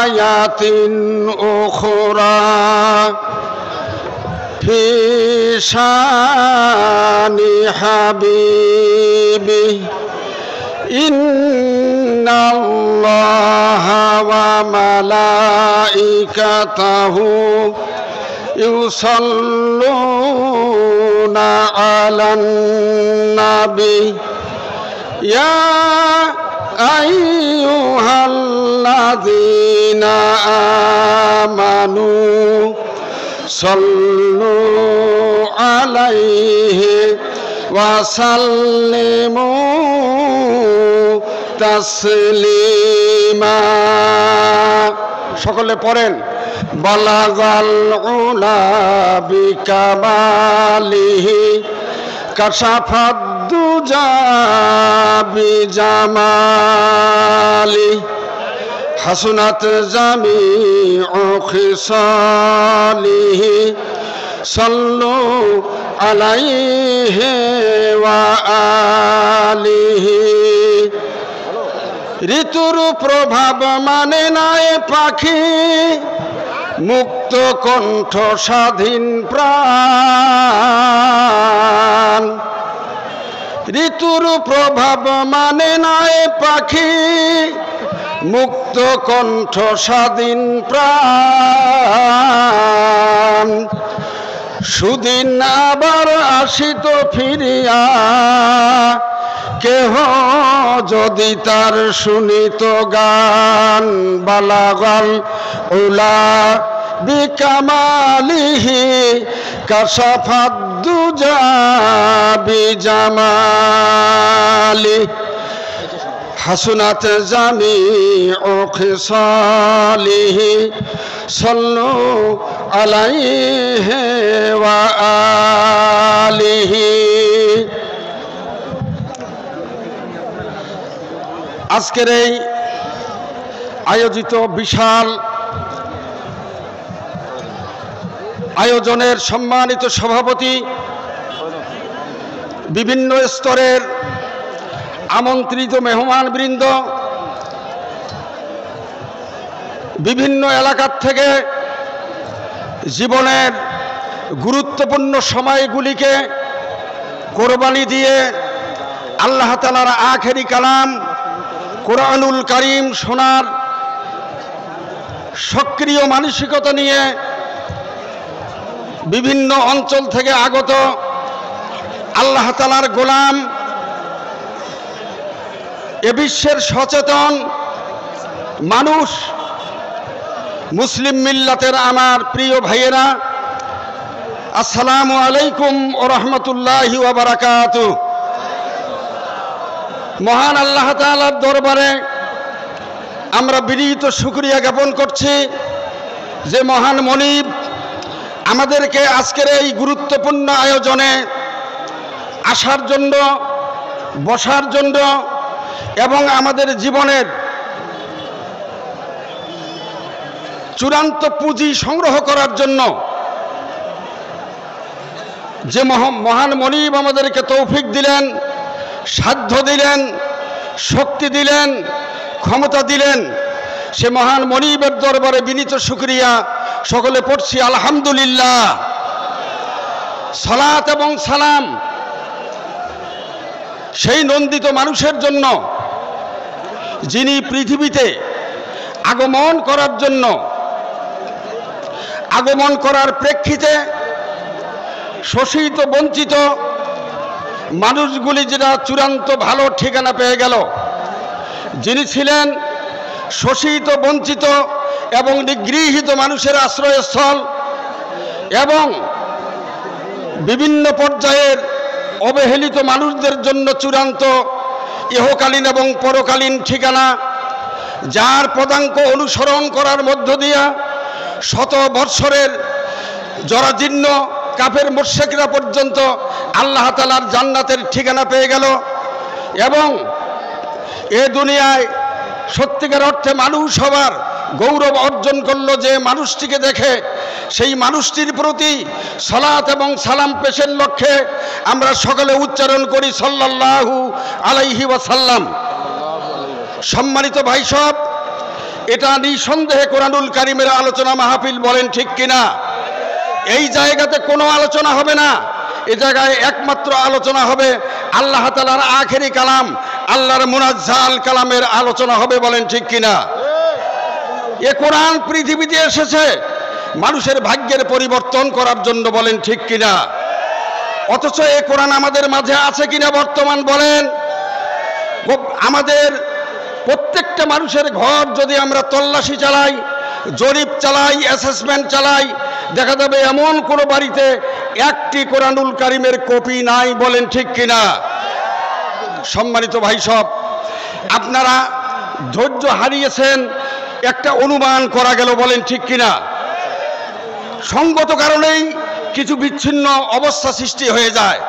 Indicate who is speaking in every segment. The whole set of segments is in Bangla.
Speaker 1: আয়াতিন উখরা ফি শানি হাবিবি ইন্নাল্লাহা ওয়া মালাইকাতাহু ইউসাল্লুনা আলান নাবি ইয়া আইয়ুহাল্লাযীনা আমানু সাল্লু আলাইহি ওয়া সাল্লিমু তাসলিমা। সকলে পড়েন। বালাগাল উলা বিকামালিহি কাশাফাদ দুজা বিজামালি হাসনাত জামিউ খিসালিহি সাল্লু আলাইহি ওয়া আলিহি। ঋতুর প্রভাব মানে নাই পাখি, মুক্ত কণ্ঠ স্বাধীন প্রাণ। ঋতুর প্রভাব মানে নাই পাখি, মুক্ত কণ্ঠ স্বাধীন প্রাণ। সুদিন আবার আসিত ফিরিয়া, কেহ যদি তার শুনিত গান। বালাগাল উলা বিকামালিহি কাশাফাদ দুজা বিজামালি হাসনাত জামিউ খিসালিহি সাল্লু আলাইহি ওয়া আলিহি। আজকের এই আয়োজিত বিশাল আয়োজনের সম্মানিত সভাপতি, বিভিন্ন স্তরের আমন্ত্রিত মেহমানবৃন্দ, বিভিন্ন এলাকার থেকে জীবনের গুরুত্বপূর্ণ সময়গুলিকে কোরবানি দিয়ে আল্লাহ তাআলার আখেরি কালাম কোরআনুল কারীম শোনার সক্রিয় মানসিকতা নিয়ে বিভিন্ন অঞ্চল থেকে আগত আল্লাহ তাআলার গোলাম, এ বিশ্বের সচেতন মানুষ, মুসলিম মিল্লাতের আমার প্রিয় ভাইয়েরা, আসসালামু আলাইকুম ওয়া রাহমাতুল্লাহি ওয়া বারাকাতুহু। মহান আল্লাহ তাআলার দরবারে আমরা বিনীত শুকরিয়া জ্ঞাপন করছি যে মহান মনিব আমাদেরকে আজকের এই গুরুত্বপূর্ণ আয়োজনে আসার জন্য, বসার জন্য এবং আমাদের জীবনের চূড়ান্ত পুঁজি সংগ্রহ করার জন্য যে মহান মনিব আমাদেরকে তৌফিক দিলেন, সাধ্য দিলেন, শক্তি দিলেন, ক্ষমতা দিলেন, সে মহান মনিবের দরবারে বিনীত শুকরিয়া সকলে পড়ছি আলহামদুলিল্লাহ। সালাত এবং সালাম সেই নন্দিত মানুষের জন্য যিনি পৃথিবীতে আগমন করার জন্য, আগমন করার প্রেক্ষিতে শোষিত বঞ্চিত মানুষগুলি যেটা চূড়ান্ত ভালো ঠিকানা পেয়ে গেল, যিনি ছিলেন শোষিত বঞ্চিত এবং নিগৃহীত মানুষের আশ্রয়স্থল এবং বিভিন্ন পর্যায়ের অবহেলিত মানুষদের জন্য চূড়ান্ত ইহকালীন এবং পরকালীন ঠিকানা, যার পদাঙ্ক অনুসরণ করার মধ্য দিয়া শত বৎসরের জরাজীর্ণ কাফের মুশরিকরা পর্যন্ত আল্লাহ তাআলার জান্নাতের ঠিকানা পেয়ে গেল এবং এ দুনিয়ায় সত্যিকার অর্থে মানুষ হবার গৌরব অর্জন করলো যে মানুষটিকে দেখে সেই মানুষটির প্রতি সালাত এবং সালাম পেশের লক্ষ্যে আমরা সকলে উচ্চারণ করি সাল্লাল্লাহু আলাইহি ওয়াসাল্লাম। সম্মানিত ভাই সব, এটা নিঃসন্দেহে কোরআনুল কারিমের আলোচনা মাহফিল, বলেন ঠিক কিনা? এই জায়গাতে কোনো আলোচনা হবে না, এ জায়গায় একমাত্র আলোচনা হবে আল্লাহ তাআলার আখেরি কালাম, আল্লাহর মুনাজ্জাল কালামের আলোচনা হবে, বলেন ঠিক কিনা? এ কোরআন পৃথিবীতে এসেছে মানুষের ভাগ্যের পরিবর্তন করার জন্য, বলেন ঠিক কিনা? অথচ এ কোরআন আমাদের মাঝে আছে কিনা বর্তমান, বলেন? আমাদের প্রত্যেকটা মানুষের ঘর যদি আমরা তল্লাশি চালাই, জরিপ চালাই, অ্যাসেসমেন্ট চালাই, দেখা যাবে এমন কোনো বাড়িতে একটি কোরআনুল কারিমের কপি নাই, বলেন ঠিক কিনা? সম্মানিত ভাই সব, আপনারা ধৈর্য হারিয়েছেন, একটা অনুমান করা গেল, বলেন ঠিক কিনা? সঙ্গত কারণেই কিছু বিচ্ছিন্ন অবস্থা সৃষ্টি হয়ে যায়,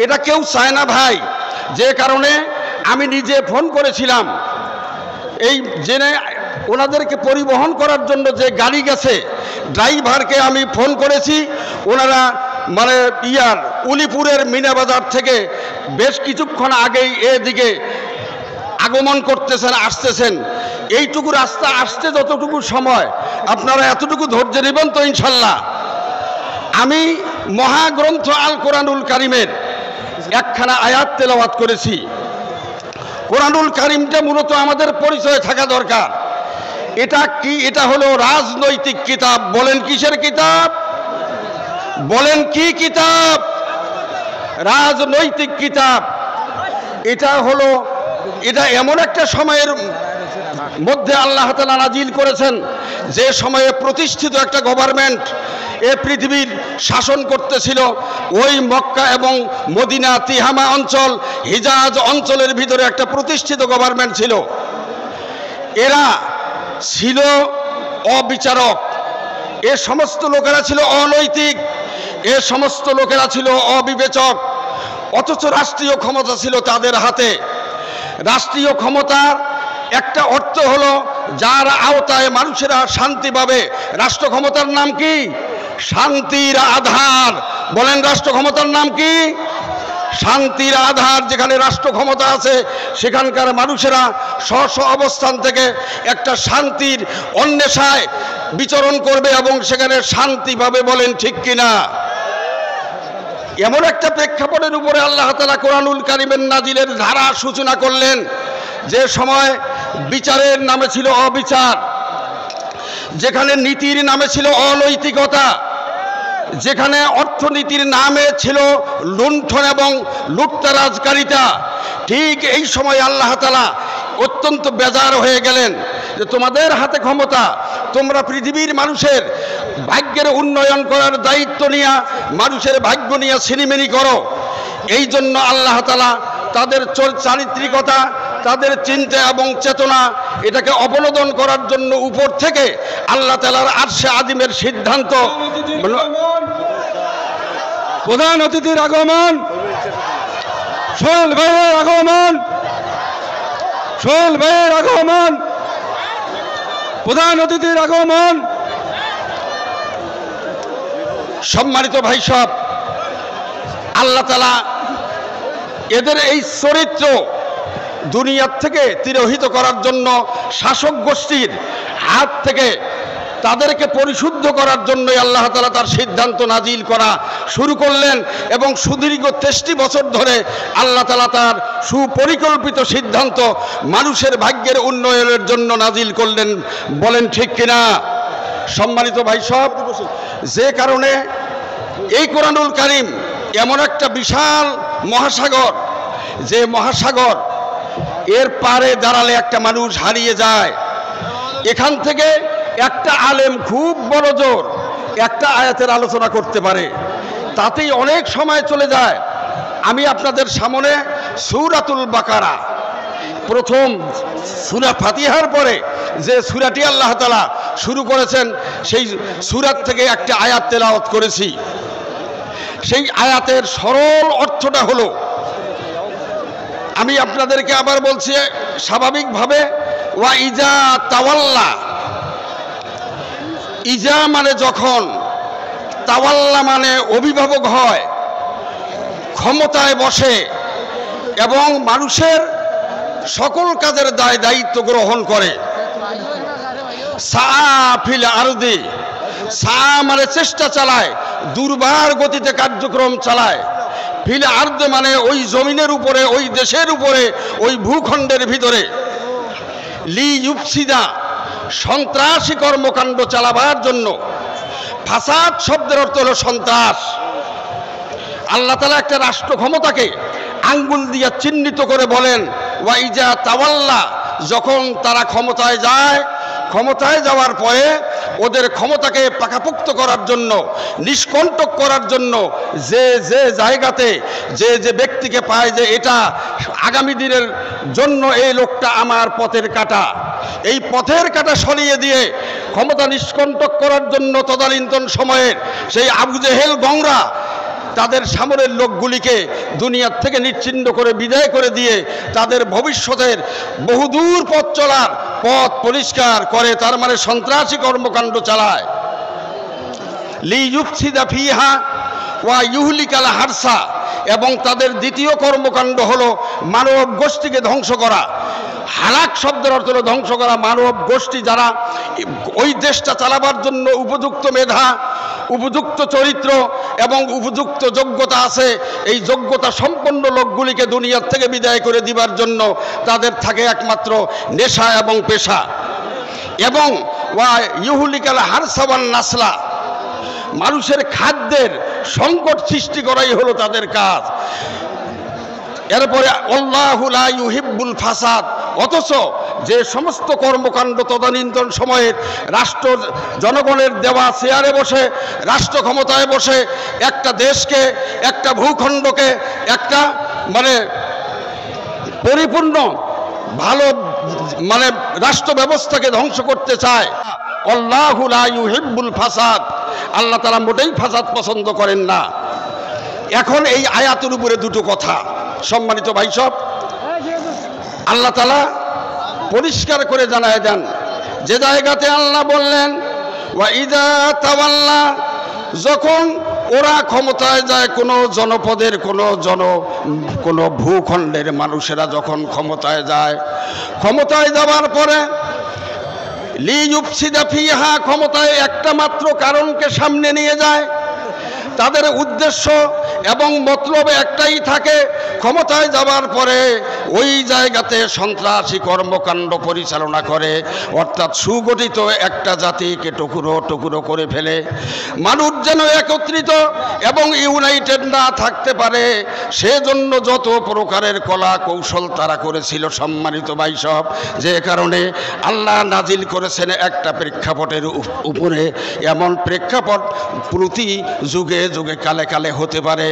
Speaker 1: এটা কেউ চায় না ভাই। যে কারণে আমি নিজে ফোন করেছিলাম, এই জেনে ওনাদেরকে পরিবহন করার জন্য যে গাড়ি গেছে ড্রাইভারকে আমি ফোন করেছি, ওনারা মানে উলিপুরের মিনাবাজার থেকে বেশ কিছুক্ষণ আগেই এদিকে আগমন করতেছেন, আসতেছেন। এইটুকু রাস্তা আসতে যতটুকু সময়, আপনারা এতটুকু ধৈর্য নেবেন তো ইনশাল্লাহ। আমি মহাগ্রন্থ আল কোরআনুল কারিমের একখানা আয়াত তেলাওয়াত করেছি। কোরআনুল কারিমটা মূলত আমাদের পরিচয় থাকা দরকার। এটা কি? এটা হলো রাজনৈতিক কিতাব, বলেন কিসের কিতাব? বলেন কি কিতাব? রাজনৈতিক কিতাব। এটা এমন একটা সময়ের মধ্যে আল্লাহ তাআলা নাজিল করেছেন যে সময়ে প্রতিষ্ঠিত একটা গভর্নমেন্ট এ পৃথিবীর শাসন করতেছিল। ওই মক্কা এবং মদিনা, তিহামা অঞ্চল, হিজাজ অঞ্চলের ভিতরে একটা প্রতিষ্ঠিত গভর্নমেন্ট ছিল। এরা ছিল অবিচারক, এ সমস্ত লোকেরা ছিল অনৈতিক, এ সমস্ত লোকেরা ছিল অবিবেচক। অথচ রাষ্ট্রীয় ক্ষমতা ছিল তাদের হাতে। রাষ্ট্রীয় ক্ষমতার একটা অর্থ হলো যার আওতায় মানুষেরা শান্তি পাবে। রাষ্ট্র ক্ষমতার নাম কি? শান্তির আধার। বলেন রাষ্ট্র ক্ষমতার নাম কি? শান্তির আধার। যেখানে রাষ্ট্র ক্ষমতা আছে সেখানকার মানুষেরা স্ব অবস্থান থেকে একটা শান্তির অন্বেষায় বিচরণ করবে এবং সেখানে শান্তি পাবে, বলেন ঠিক কিনা? এমন একটা প্রেক্ষাপটের উপরে আল্লাহ তাআলা কোরআনুল কারিমের নাজিলের ধারা সূচনা করলেন যে সময় বিচারের নামে ছিল অবিচার, যেখানে নীতির নামে ছিল অনৈতিকতা, যেখানে অর্থনীতির নামে ছিল লুণ্ঠন এবং লুটতরাজকারিতা। ঠিক এই সময় আল্লাহ তাআলা অত্যন্ত বেজার হয়ে গেলেন যে তোমাদের হাতে ক্ষমতা, তোমরা পৃথিবীর মানুষের ভাগ্যের উন্নয়ন করার দায়িত্ব নিয়ে মানুষের ভাগ্য নিয়ে ছিনিমিনি করো। এই জন্য আল্লাহ তাআলা তাদের চারিত্রিকতা, তাদের চিন্তা এবং চেতনা এটাকে অবনোদন করার জন্য উপর থেকে আল্লাহ তাআলার আরশে আযিমের সিদ্ধান্ত।
Speaker 2: প্রধান অতিথির আগমন, সোহেল ভাইয়ের আগমন, সোহেল ভাইয়ের আগমন, প্রধান অতিথির আগমন।
Speaker 1: সম্মানিত ভাই সব, আল্লাহ তাআলা এদের এই চরিত্র দুনিয়ার থেকে তিরোহিত করার জন্য শাসক গোষ্ঠীর হাত থেকে তাদেরকে পরিশুদ্ধ করার জন্যই আল্লাহ তাআলা তার সিদ্ধান্ত নাজিল করা শুরু করলেন এবং সুদীর্ঘ 63 বছর ধরে আল্লাহ তাআলা তার সুপরিকল্পিত সিদ্ধান্ত মানুষের ভাগ্যের উন্নয়নের জন্য নাজিল করলেন, বলেন ঠিক কিনা? সম্মানিত ভাই সব, যে কারণে এই কোরআনুল কারীম এমন একটা বিশাল মহাসাগর, যে মহাসাগর এর পারে দাঁড়ালে একটা মানুষ হারিয়ে যায়। এখান থেকে একটা আলেম খুব বড় জোর একটা আয়াতের আলোচনা করতে পারে, তাতেই অনেক সময় চলে যায়। আমি আপনাদের সামনে সূরাতুল বাকারা, প্রথম সূরা ফাতিহার পরে যে সূরাটি আল্লাহ তাআলা শুরু করেছেন সেই সূরা থেকে একটা আয়াত তেলাওয়াত করেছি। সেই আয়াতের সরল অর্থটা হলো, আমি আপনাদেরকে আবার বলছি স্বাভাবিকভাবে, ওয়া ইজা তাওয়াল্লা, ইজা মানে যখন, তাওয়াল্লা মানে অভিভাবক হয়, ক্ষমতায় বসে এবং মানুষের সকল কাজের দায় দায়িত্ব গ্রহণ করে। সাফিল আরদি, মানে চেষ্টা চালায়, দুর্বার গতিতে কার্যক্রম চালায়। ফিল আরদে মানে ওই জমিনের উপরে, ওই দেশের উপরে, ওই ভূখণ্ডের ভিতরে। লি ইউফসিদা সন্ত্রাসী কর্মকাণ্ড চালাবার জন্য। ফাসাদ শব্দের অর্থ হলো সন্ত্রাস। আল্লাহ তাআলা একটা রাষ্ট্র ক্ষমতাকে আঙ্গুল দিয়ে চিহ্নিত করে বলেন, ওয়াইজা তাওয়াল্লা, যখন তারা ক্ষমতায় যায়, ক্ষমতায় যাওয়ার পরে ওদের ক্ষমতাকে পাকাপোক্ত করার জন্য, নিষ্কণ্টক করার জন্য যে যে জায়গাতে যে যে ব্যক্তিকে পায় যে এটা আগামী দিনের জন্য এই লোকটা আমার পথের কাঁটা, এই পথের কাঁটা সরিয়ে দিয়ে ক্ষমতা নিষ্কণ্টক করার জন্য তদানীন্তন সময়ের সেই আবু জেহেল গংরা তাদের সামনের লোকগুলিকে দুনিয়ার থেকে নিশ্চিহ্ন করে বিদায় করে দিয়ে তাদের ভবিষ্যতের বহুদূর পথ চলার পথ পরিষ্কার করে, তার মানে সন্ত্রাসী কর্মকাণ্ড চালায়। লি ইউফসিদা ফিহা ওয়া ইউহলিকাল হারসা, এবং তাদের দ্বিতীয় কর্মকাণ্ড হলো মানব গোষ্ঠীকে ধ্বংস করা। হালাক শব্দের অর্থ হলো ধ্বংস করা। মানব গোষ্ঠী যারা ওই দেশটা চালাবার জন্য উপযুক্ত মেধা, উপযুক্ত চরিত্র এবং উপযুক্ত যোগ্যতা আছে, এই যোগ্যতা সম্পন্ন লোকগুলিকে দুনিয়ার থেকে বিদায় করে দিবার জন্য তাদের থাকে একমাত্র নেশা এবং পেশা। এবং ওয়া ইউহলিকাল হারসা ওয়ান নাসলা, মানুষের খাদ্যের সংকট সৃষ্টি করাই হলো তাদের কাজ। এরপরে আল্লাহু লা ইউহিব্বুল ফাসাদ, অথচ যে সমস্ত কর্মকাণ্ড তদানীন্তন সময়ের রাষ্ট্র জনগণের দেওয়া চেয়ারে বসে, রাষ্ট্র ক্ষমতায় বসে একটা দেশকে, একটা ভূখণ্ডকে, একটা মানে পরিপূর্ণ ভালো মানে রাষ্ট্র ব্যবস্থাকে ধ্বংস করতে চায়। আল্লাহু লা ইউহিব্বুল ফাসাদ, আল্লাহ তাআলা মোটেই ফাসাদ পছন্দ করেন না। এখন এই আয়াতের উপরে দুটো কথা, সম্মানিত ভাই সব, আল্লাহ তাআলা পরিষ্কার করে জানায় দেন। যে জায়গাতে আল্লাহ বললেন ওয়াইদা তাওয়াল্লা, যখন ওরা ক্ষমতায় যায়, কোনো জনপদের কোনো ভূখণ্ডের মানুষেরা যখন ক্ষমতায় যায়, ক্ষমতায় যাওয়ার পরে লি ইউফসিদা ফিহা, ক্ষমতায় একটা মাত্র কারণকে সামনে নিয়ে যায়। তাদের উদ্দেশ্য এবং মতলব একটাই থাকে, ক্ষমতায় যাবার পরে ওই জায়গাতে সন্ত্রাসী কর্মকাণ্ড পরিচালনা করে, অর্থাৎ সুগঠিত একটা জাতিকে টুকরো টুকরো করে ফেলে। মানুষ যেন একত্রিত এবং ইউনাইটেড না থাকতে পারে, সেজন্য যত প্রকারের কলা কৌশল তারা করেছিল। সম্মানিত ভাই সব, যে কারণে আল্লাহ নাজিল করেছেন একটা প্রেক্ষাপটের উপরে, এমন প্রেক্ষাপট প্রতি যুগে যুগে কালে কালে হতে পারে,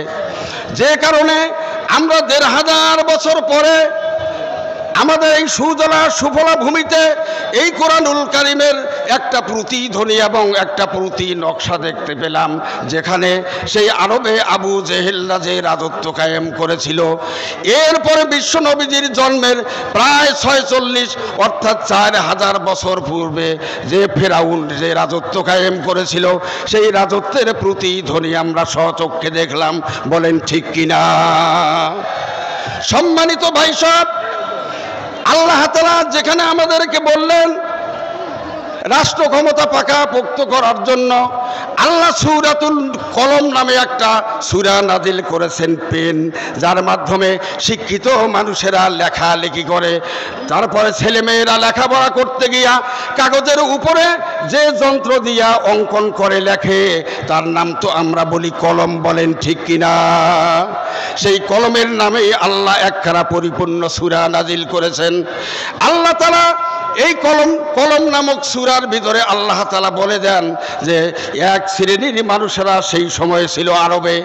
Speaker 1: যে কারণে আমরা ১৫০০ বছর পরে আমাদের এই সুজলা সুফলা ভূমিতে এই কোরআনুল কারীমের একটা প্রতিধ্বনি এবং একটা প্রতি নকশা দেখতে পেলাম, যেখানে সেই আরবে আবু জেহেলরা যে রাজত্ব কায়েম করেছিল, এরপরে বিশ্ব নবীজির জন্মের প্রায় ৪৬ অর্থাৎ ৪০০০ বছর পূর্বে যে ফেরাউন যে রাজত্ব কায়েম করেছিল, সেই রাজত্বের প্রতিধ্বনি আমরা স্বচক্ষে দেখলাম। বলেন ঠিক কিনা? সম্মানিত ভাই সব, আল্লাহ তাআলা যেখানে আমাদেরকে বললেন রাষ্ট্র ক্ষমতা পাকাপোক্ত করার জন্য, আল্লাহ সূরাতুল কলম নামে একটা সূরা নাজিল করেছেন, পেন, যার মাধ্যমে শিক্ষিত মানুষেরা লেখালেখি করে। তারপরে ছেলেমেয়েরা লেখাপড়া করতে গিয়া কাগজের উপরে যে যন্ত্র দিয়া অঙ্কন করে লেখে, তার নাম তো আমরা বলি কলম। বলেন ঠিক কিনা? সেই কলমের নামেই আল্লাহ একখানা পরিপূর্ণ সূরা নাজিল করেছেন। আল্লাহ তাআলা এই কলম নামক সূরার ভিতরে আল্লাহ তাআলা বলে দেন যে এক শ্রেণীর মানুষেরা সেই সময়ে ছিল আরবে।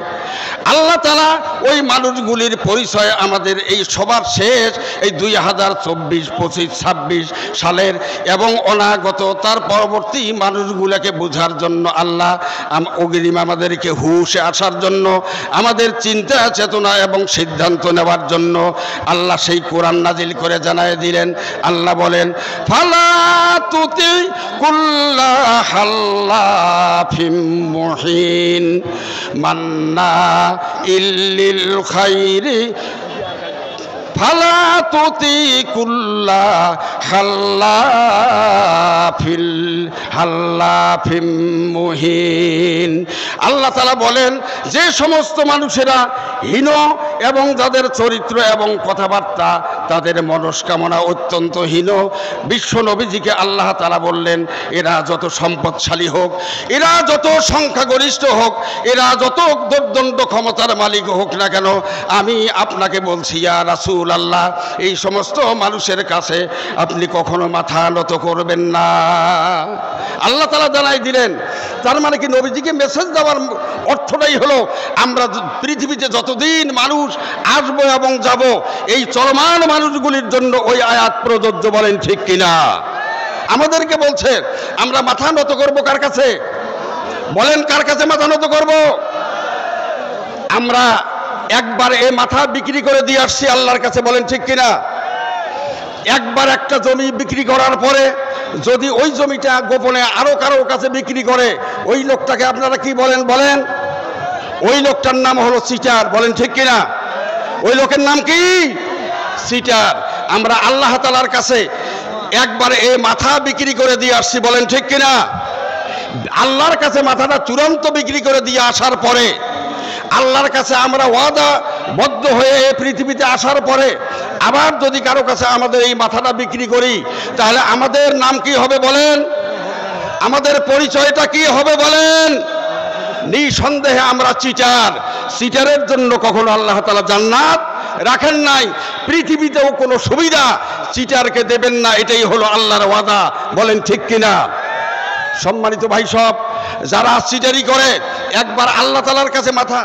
Speaker 1: আল্লাহ তাআলা ওই মানুষগুলির পরিচয় আমাদের এই সবার শেষ এই ২০২৪, ২৫, ২৬ সালের এবং অনাগত তার পরবর্তী মানুষগুলোকে বোঝার জন্য আল্লাহ অগ্রিম আমাদেরকে হুঁশে আসার জন্য, আমাদের চিন্তা চেতনা এবং সিদ্ধান্ত নেওয়ার জন্য আল্লাহ সেই কোরআন নাজিল করে জানায় দিলেন। আল্লাহ বলেন, ফালা তুতি কুল্লা হাল্লাফিম মুহিন মান্না ইল্লিল খাইরি ফালা তুতি কুল্লা হাল্লাফিম মুহিন। আল্লাহ তাআলা বলেন যে সমস্ত মানুষেরা হীন এবং যাদের চরিত্র এবং কথাবার্তা তাদের মনস্কামনা অত্যন্ত হীন, বিশ্ব নবীজিকে আল্লাহ তাআলা বললেন এরা যত সম্পদশালী হোক, এরা যত সংখ্যাগরিষ্ঠ হোক, এরা যত দুর্দণ্ড ক্ষমতার মালিক হোক না কেন, আমি আপনাকে বলছি ইয়া রাসূল আল্লাহ, এই সমস্ত মানুষের কাছে আপনি কখনো মাথা নত করবেন না। আল্লাহ তাআলা জানাই দিলেন। তার মানে কি নবীজিকে মেসেজ দেওয়ার অর্থটাই হলো আমরা পৃথিবীতে যতদিন মানুষ আসবো এবং যাব, এই চলমান মানুষগুলির জন্য ওই আয়াত প্রযোজ্য। বলেন ঠিক কিনা? আমাদেরকে বলছে আমরা মাথা নত করব কার কাছে? বলেন কার কাছে মাথা নত করব? আমরা একবার এই মাথা বিক্রি করে দিয়ে আসছি আল্লাহর কাছে। বলেন ঠিক কিনা? একবার একটা জমি বিক্রি করার পরে যদি ওই জমিটা গোপনে আরো কারোর কাছে বিক্রি করে, ওই লোকটাকে আপনারা কি বলেন? বলেন ওই লোকটার নাম হলো চিটার। বলেন ঠিক কিনা? ওই লোকের নাম কি? চিটার। আমরা আল্লাহ তাআলার কাছে একবার এই মাথা বিক্রি করে দিয়ে আসছি। বলেন ঠিক কিনা? আল্লাহর কাছে মাথাটা চূড়ান্ত বিক্রি করে দিয়ে আসার পরে আল্লাহর কাছে আমরা ওয়াদাবদ্ধ হয়ে এই পৃথিবীতে আসার পরে আবার যদি কারো কাছে আমাদের এই মাথাটা বিক্রি করি, তাহলে আমাদের নাম কি হবে? বলেন আমাদের পরিচয়টা কি হবে? বলেন নিঃসন্দেহে আমরা চিটার। চিটারের জন্য কখনো আল্লাহ তাআলা জান্নাত রাখেন নাই, পৃথিবীতেও কোনো সুবিধা চিটারকে দেবেন না। এটাই হলো আল্লাহর ওয়াদা। বলেন ঠিক কিনা? সম্মানিত ভাই সব, যারা চিটারি করে একবার আল্লাহ তাআলার কাছে মাথা